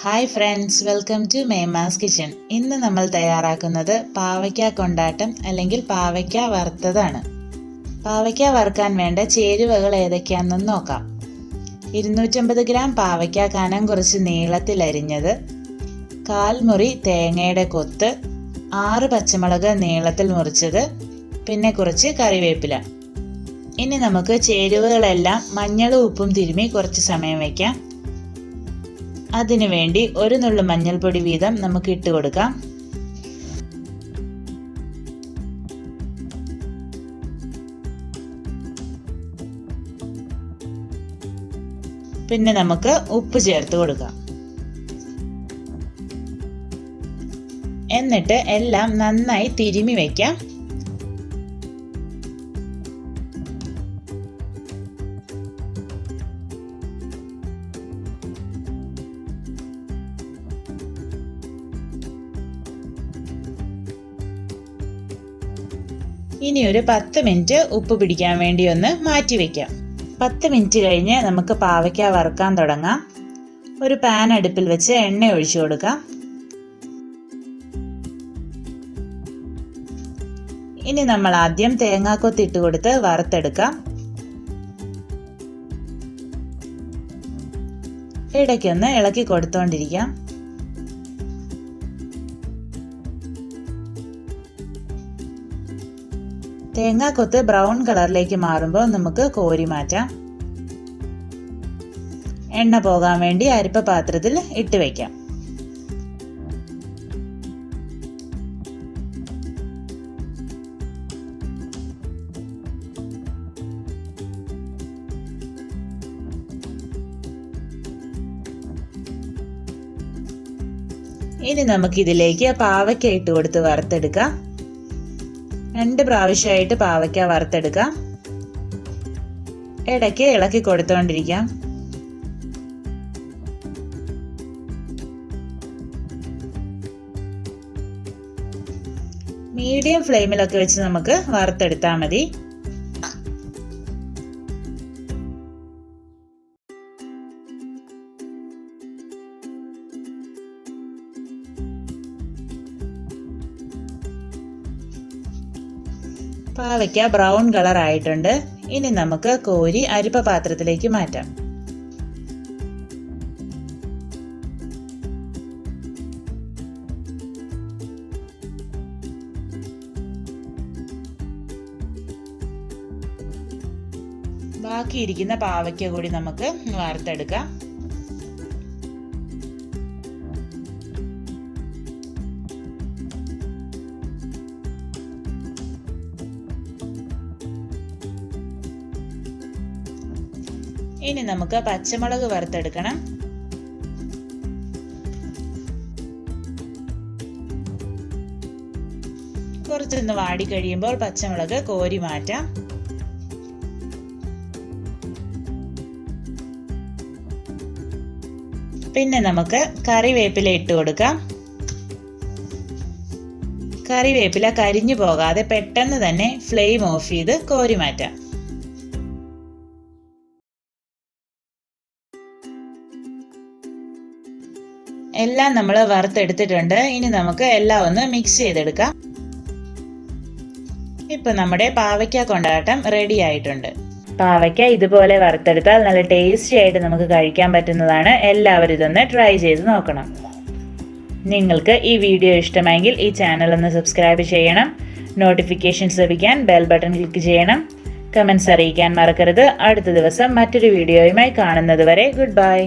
Hi friends, welcome to മേമാസ് kitchen. ഇന്ന് നമ്മൾ തയ്യാറാക്കുന്നത് പാവയ്ക്ക കൊണ്ടാട്ടം അല്ലെങ്കിൽ പാവയ്ക്ക വറുത്തതാണ്. പാവയ്ക്ക വറുക്കാൻ വേണ്ട ചേരുവകൾ ഏതൊക്കെയാണെന്ന് നോക്കാം. 250 ഗ്രാം പാവയ്ക്ക കനം കുറച്ച് നീളത്തിൽ അരിഞ്ഞത്, 1/4 മുറി തേങ്ങയുടെ കൊത്ത്, 6 പച്ചമുളക് നീളത്തിൽ മുറിച്ചത്, പിന്നെ കുറച്ച് കറിവേപ്പില. ഇനി നമുക്ക് ചേരുവകളെല്ലാം മഞ്ഞളും ഉപ്പും തിരുമ്മി കുറച്ച് സമയം വയ്ക്കാം. അതിനു വേണ്ടി 1 നുള്ളു മഞ്ഞൾപ്പൊടി വീതം നമുക്ക് ഇട്ട് കൊടുക്കാം. പിന്നെ നമുക്ക് ഉപ്പ് ചേർത്ത് കൊടുക്കാം. എന്നിട്ട് എല്ലാം നന്നായി തിരുമ്മി വയ്ക്കാം. ഇനി ഒരു 10 മിനിറ്റ് ഉപ്പ് പിടിക്കാൻ വേണ്ടി ഒന്ന് മാറ്റി വയ്ക്കാം. 10 മിനിറ്റ് കഴിഞ്ഞ് നമുക്ക് പാവയ്ക്ക വറുക്കാൻ തുടങ്ങാം. ഒരു പാൻ അടുപ്പിൽ വെച്ച് എണ്ണ ഒഴിച്ചു കൊടുക്കാം. ഇനി നമ്മൾ ആദ്യം തേങ്ങാക്കൊത്ത് ഇട്ട് കൊടുത്ത് വറുത്തെടുക്കാം. ഇടയ്ക്കൊന്ന് ഇളക്കി കൊടുത്തോണ്ടിരിക്കാം. തേങ്ങാക്കൊത്ത് ബ്രൗൺ കളറിലേക്ക് മാറുമ്പോൾ നമുക്ക് കോരി മാറ്റാം. എണ്ണ പോകാൻ വേണ്ടി അരിപ്പ പാത്രത്തിൽ ഇട്ട് വയ്ക്കാം. ഇനി നമുക്കിതിലേക്ക് പാവയ്ക്ക ഇട്ട് കൊടുത്ത് വറുത്തെടുക്കാം. 2 പ്രാവശ്യമായിട്ട് പാവയ്ക്ക വറുത്തെടുക്കാം. ഇടയ്ക്ക് ഇളക്കി കൊടുത്തോണ്ടിരിക്കാം. മീഡിയം ഫ്ലെയിമിലൊക്കെ വെച്ച് നമുക്ക് വറുത്തെടുത്താൽ മതി. പാവയ്ക്ക ബ്രൗൺ കളർ ആയിട്ടുണ്ട്. ഇനി നമുക്ക് കോരി അരിപ്പ പാത്രത്തിലേക്ക് മാറ്റാം. ബാക്കിയിരിക്കുന്ന പാവയ്ക്ക കൂടി നമുക്ക് വറുത്തെടുക്കാം. ഇനി നമുക്ക് പച്ചമുളക് വറുത്തെടുക്കണം. കുറച്ചൊന്ന് വാടി കഴിയുമ്പോൾ പച്ചമുളക് കോരി മാറ്റാം. പിന്നെ നമുക്ക് കറിവേപ്പില ഇട്ട് കൊടുക്കാം. കറിവേപ്പില കരിഞ്ഞു പോകാതെ പെട്ടെന്ന് തന്നെ ഫ്ലെയിം ഓഫ് ചെയ്ത് കോരി മാറ്റാം. എല്ലാം നമ്മൾ വറുത്തെടുത്തിട്ടുണ്ട്. ഇനി നമുക്ക് എല്ലാം ഒന്ന് മിക്സ് ചെയ്തെടുക്കാം. ഇപ്പൊ നമ്മുടെ പാവയ്ക്ക കൊണ്ടാട്ടം റെഡി ആയിട്ടുണ്ട്. പാവയ്ക്ക ഇതുപോലെ വറുത്തെടുത്താൽ നല്ല ടേസ്റ്റി ആയിട്ട് നമുക്ക് കഴിക്കാൻ പറ്റുന്നതാണ്. എല്ലാവരും ഇതൊന്ന് ട്രൈ ചെയ്ത് നോക്കണം. നിങ്ങൾക്ക് ഈ വീഡിയോ ഇഷ്ടമെങ്കിൽ ഈ ചാനൽ ഒന്ന് സബ്സ്ക്രൈബ് ചെയ്യണം. നോട്ടിഫിക്കേഷൻസ് ലഭിക്കാൻ ബെൽ ബട്ടൺ ക്ലിക്ക് ചെയ്യണം. കമന്റ്സ് അറിയിക്കാൻ മറക്കരുത്. അടുത്ത ദിവസം മറ്റൊരു വീഡിയോയുമായി കാണുന്നത് വരെ ഗുഡ് ബൈ.